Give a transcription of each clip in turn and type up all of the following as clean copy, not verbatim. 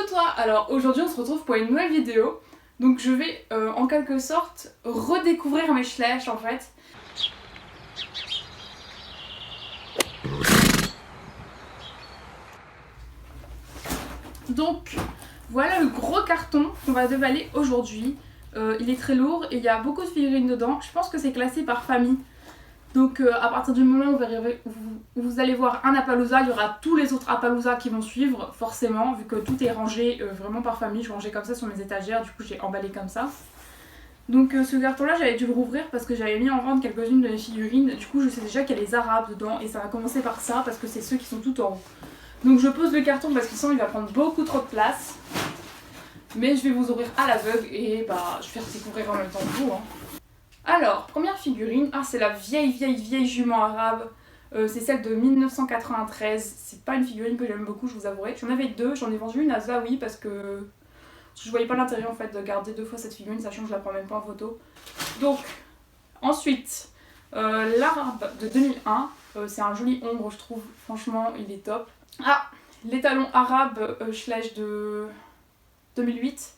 Coucou toi. Alors aujourd'hui on se retrouve pour une nouvelle vidéo. Donc je vais en quelque sorte redécouvrir mes Schleich en fait. Donc voilà le gros carton qu'on va déballer aujourd'hui. Il est très lourd et il y a beaucoup de figurines dedans. Je pense que c'est classé par famille. Donc à partir du moment où vous allez voir un Appaloosa, il y aura tous les autres Appaloosa qui vont suivre, forcément, vu que tout est rangé vraiment par famille. Je rangeais comme ça sur mes étagères, du coup j'ai emballé comme ça. Donc ce carton-là, j'avais dû le rouvrir parce que j'avais mis en vente quelques-unes de mes figurines. Du coup je sais déjà qu'il y a les Arabes dedans et ça va commencer par ça parce que c'est ceux qui sont tout en haut. Donc je pose le carton parce que sinon il va prendre beaucoup trop de place. Mais je vais vous ouvrir à l'aveugle et bah je vais faire découvrir en même temps que vous. Alors, première figurine, c'est la vieille jument arabe. C'est celle de 1993. C'est pas une figurine que j'aime beaucoup, je vous avouerai. J'en avais deux, j'en ai vendu une à Zawi parce que je voyais pas l'intérêt en fait de garder deux fois cette figurine, sachant que je la prends même pas en photo. Donc, ensuite, l'arabe de 2001. C'est un joli ombre, je trouve. Franchement, il est top. L'étalon arabe Schleich de 2008.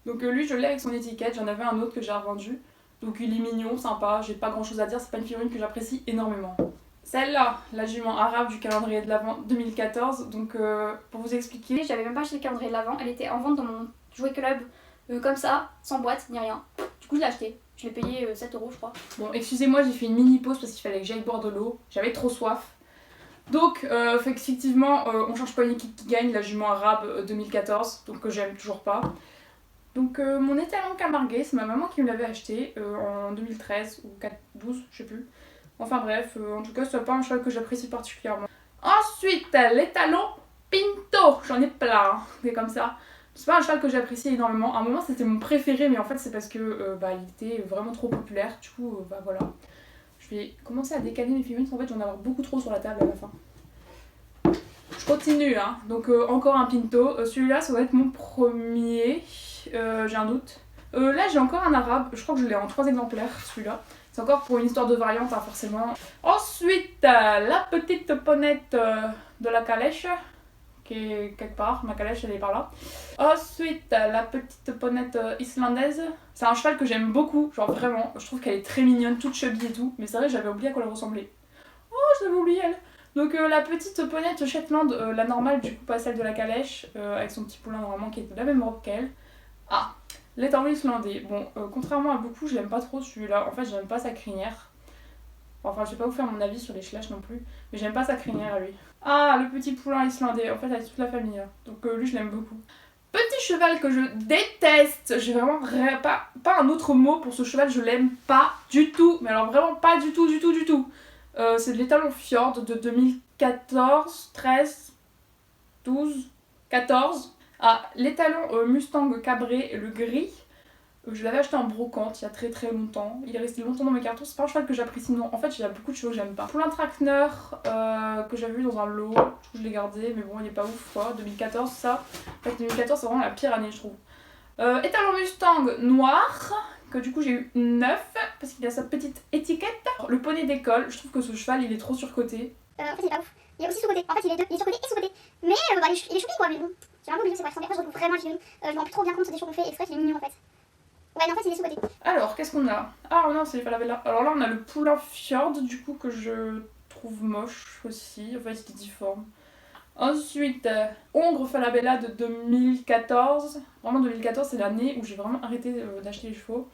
Donc lui, je l'ai avec son étiquette. J'en avais un autre que j'ai revendu. Donc il est mignon, sympa, j'ai pas grand chose à dire, c'est pas une figurine que j'apprécie énormément. Celle-là, la jument arabe du calendrier de l'Avent 2014, donc pour vous expliquer... J'avais même pas acheté le calendrier de l'Avent, elle était en vente dans mon jouet club, comme ça, sans boîte, ni rien. Du coup je l'ai acheté, je l'ai payé 7 € je crois. Bon, excusez-moi, j'ai fait une mini pause parce qu'il fallait que j'aille boire de l'eau, j'avais trop soif. Donc effectivement, on change pas une équipe qui gagne, la jument arabe 2014, donc que j'aime toujours pas. Donc mon étalon Camargue, c'est ma maman qui me l'avait acheté en 2013 ou 2012, je sais plus. Enfin bref, en tout cas c'est pas un cheval que j'apprécie particulièrement. Ensuite, l'étalon Pinto, j'en ai plein, c'est comme ça. C'est pas un cheval que j'apprécie énormément. À un moment c'était mon préféré, mais en fait c'est parce que il était vraiment trop populaire. Du coup, voilà. Je vais commencer à décaler mes figurines, en fait j'en ai avoir beaucoup trop sur la table à la fin. Je continue, hein. Donc encore un Pinto. Celui-là ça doit être mon premier. J'ai un doute. Là j'ai encore un arabe, je crois que je l'ai en 3 exemplaires celui-là. C'est encore pour une histoire de variante forcément. Ensuite la petite ponette de la calèche, qui est quelque part, ma calèche elle est par là. Ensuite la petite ponette islandaise. C'est un cheval que j'aime beaucoup, genre vraiment, je trouve qu'elle est très mignonne, toute chubby et tout. Mais c'est vrai j'avais oublié à quoi elle ressemblait. Oh j'avais oublié elle. Donc la petite ponette Shetland, la normale du coup pas celle de la calèche, avec son petit poulain normalement qui est de la même robe qu'elle. L'étalon islandais. Bon, contrairement à beaucoup, je l'aime pas trop celui-là. En fait, j'aime pas sa crinière. Enfin, je vais pas vous faire mon avis sur les Schleich non plus, mais j'aime pas sa crinière à lui. Le petit poulain islandais, en fait, avec toute la famille. Hein. Donc lui, je l'aime beaucoup. Petit cheval que je déteste. J'ai vraiment pas un autre mot pour ce cheval, je l'aime pas du tout. Mais alors vraiment pas du tout. C'est de l'étalon Fjord de 2014, 13, 12, 14. L'étalon Mustang Cabré, le gris, je l'avais acheté en brocante il y a très longtemps. Il est resté longtemps dans mes cartons, c'est pas un cheval que j'apprécie, non. En fait, il y a beaucoup de chevaux que j'aime pas. Poulain Trackner, que j'avais vu dans un lot, je l'ai gardé, mais bon, il est pas ouf quoi. 2014, ça. En fait, 2014, c'est vraiment la pire année, je trouve. Étalon Mustang noir, que du coup j'ai eu 9, parce qu'il a sa petite étiquette. Le poney d'école, je trouve que ce cheval, il est trop surcoté. En fait, il est pas ouf. Il est aussi sous-côté. En fait, il est surcoté et sous-côté. Mais il est choupi quoi, mais bon. C'est un peu obligé, c'est vrai. Après, je retrouve vraiment le figurine. Je me rends plus trop bien compte des choix qu'on fait exprès qu'il est mignon en fait. Ouais, non, en fait, il est sous-côté. Alors, qu'est-ce qu'on a? Non, c'est les Falabella. Alors là, on a le poulain Fjord, du coup, que je trouve moche aussi. En fait, il est difforme. Ensuite, Hongre Falabella de 2014. Vraiment, 2014, c'est l'année où j'ai vraiment arrêté d'acheter les chevaux.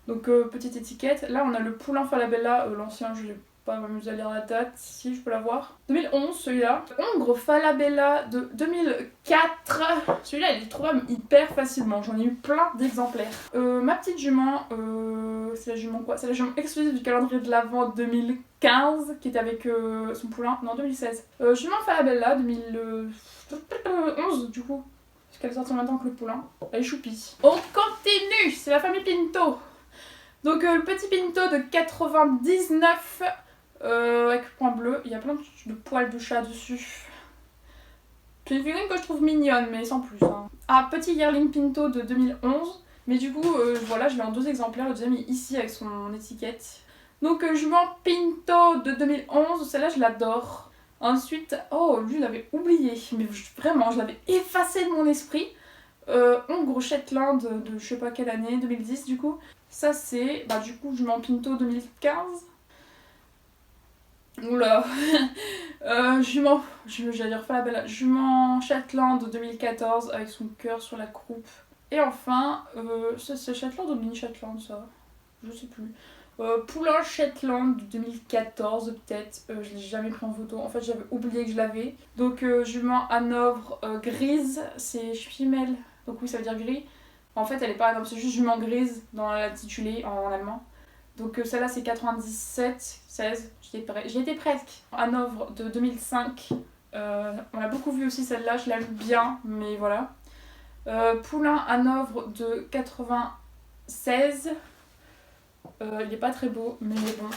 Donc, petite étiquette. Là, on a le poulain Falabella, l'ancien, je vais pas m'amuser à lire la date, si je peux la voir. 2011, celui-là. Hongre Falabella de 2004. Celui-là, il est trouvable hyper facilement. J'en ai eu plein d'exemplaires. Ma petite jument, c'est la jument quoi? C'est la jument exclusive du calendrier de l'Avent 2015, qui était avec son poulain. Non, 2016. Jument Falabella 2011, du coup. Parce qu'elle est sortie en même temps que le poulain. Elle est choupie. On continue, c'est la famille Pinto. Donc le petit Pinto de 99 avec point bleu, il y a plein de poils de chat dessus. C'est une figurine que je trouve mignonne, mais sans plus. Hein. Petit Yearling Pinto de 2011, mais du coup, voilà, je l'ai en 2 exemplaires, le deuxième est ici avec son étiquette. Donc jument Pinto de 2011, celle-là je l'adore. Ensuite, lui je l'avais oublié, mais vraiment, je l'avais effacé de mon esprit. Hongre Shetland de je sais pas quelle année, 2010 du coup. Ça c'est, du coup jument Pinto 2015. Oula. J'allais refaire la belle. Jument Shetland 2014 avec son cœur sur la croupe. Et enfin, c'est Shetland ou mini Shetland ça? Je sais plus. Poulain Shetland de 2014 peut-être, je l'ai jamais pris en photo, en fait j'avais oublié que je l'avais. Donc jument Hanovre grise, c'est femelle, donc oui ça veut dire gris. En fait elle est pas Hanovre, c'est juste jument grise dans l'intitulé en allemand. Donc celle-là c'est 97, 16, j'y étais presque. Hanovre de 2005, on l'a beaucoup vu aussi celle-là, je l'aime bien, mais voilà. Poulain Hanovre de 96. Il est pas très beau, mais bon,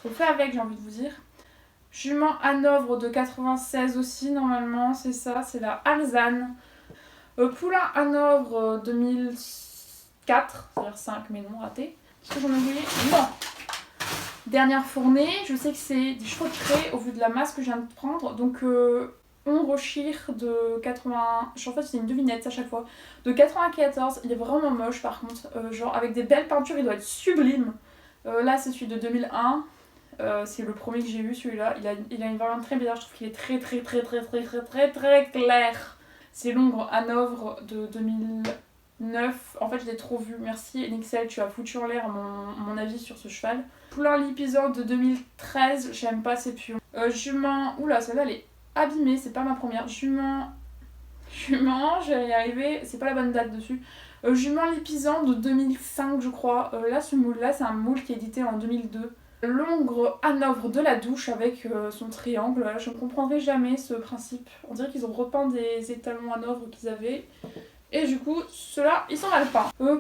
on fait avec, j'ai envie de vous dire. Jument Hanovre de 96 aussi, normalement, c'est ça, c'est la Alzane. Poulain Hanovre 2004, c'est-à-dire 5, mais non, raté. Est-ce que j'en ai oublié? Non. Dernière fournée, je sais que c'est des chevaux de trait au vu de la masse que je viens de prendre, donc Hongre Shire de 80... En fait c'est une devinette à chaque fois. De 94, il est vraiment moche par contre, genre avec des belles peintures, il doit être sublime. Là c'est celui de 2001, c'est le premier que j'ai eu celui-là, il a une variante très bizarre, je trouve qu'il est très clair. C'est l'Hongre Hanovre de 2009, en fait je l'ai trop vu, merci Nixel, tu as foutu en l'air mon avis sur ce cheval. Poulain Lipizzan de 2013, j'aime pas ses pions. Jument, oula celle-là elle est abîmée, c'est pas ma première. Jument, j'allais y arriver, c'est pas la bonne date dessus. Jument Lipizzan de 2005 je crois. Là ce moule là c'est un moule qui est édité en 2002. L'Hongre Hanovre de la douche avec son triangle, là, je ne comprendrai jamais ce principe. On dirait qu'ils ont repeint des étalons Hanovre qu'ils avaient. Et du coup, ceux-là, ils sont mal peints. Poulain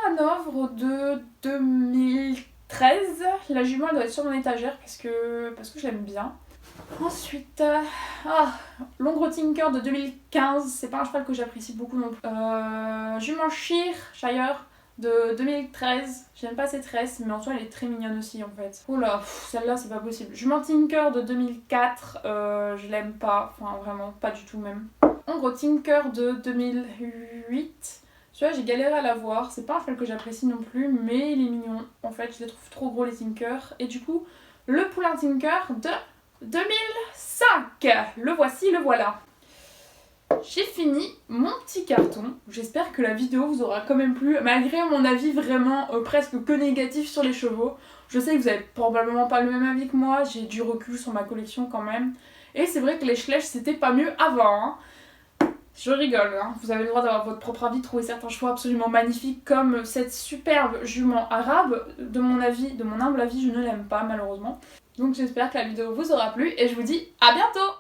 Hanovre de 2013. La jument elle doit être sur mon étagère parce que je l'aime bien. Ensuite, l'Hongre Tinker de 2015, c'est pas un cheval que j'apprécie beaucoup non plus. Jument Shire de 2013, j'aime pas cette tresse, mais en soi elle est très mignonne aussi en fait. Oula, celle-là c'est pas possible. Jument Tinker de 2004, je l'aime pas, enfin vraiment pas du tout même. Hongre Tinker de 2008. Celui-là j'ai galéré à l'avoir, c'est pas un cheval que j'apprécie non plus, mais il est mignon. En fait je les trouve trop gros les Tinker. Et du coup, le Poulain Tinker de 2005. Le voici, le voilà. J'ai fini mon petit carton. J'espère que la vidéo vous aura quand même plu, malgré mon avis vraiment presque que négatif sur les chevaux. Je sais que vous avez probablement pas le même avis que moi, j'ai du recul sur ma collection quand même. Et c'est vrai que les Schleich c'était pas mieux avant. Hein. Je rigole, hein. Vous avez le droit d'avoir votre propre avis, de trouver certains chevaux absolument magnifiques comme cette superbe jument arabe. De mon humble avis, je ne l'aime pas malheureusement. Donc j'espère que la vidéo vous aura plu et je vous dis à bientôt!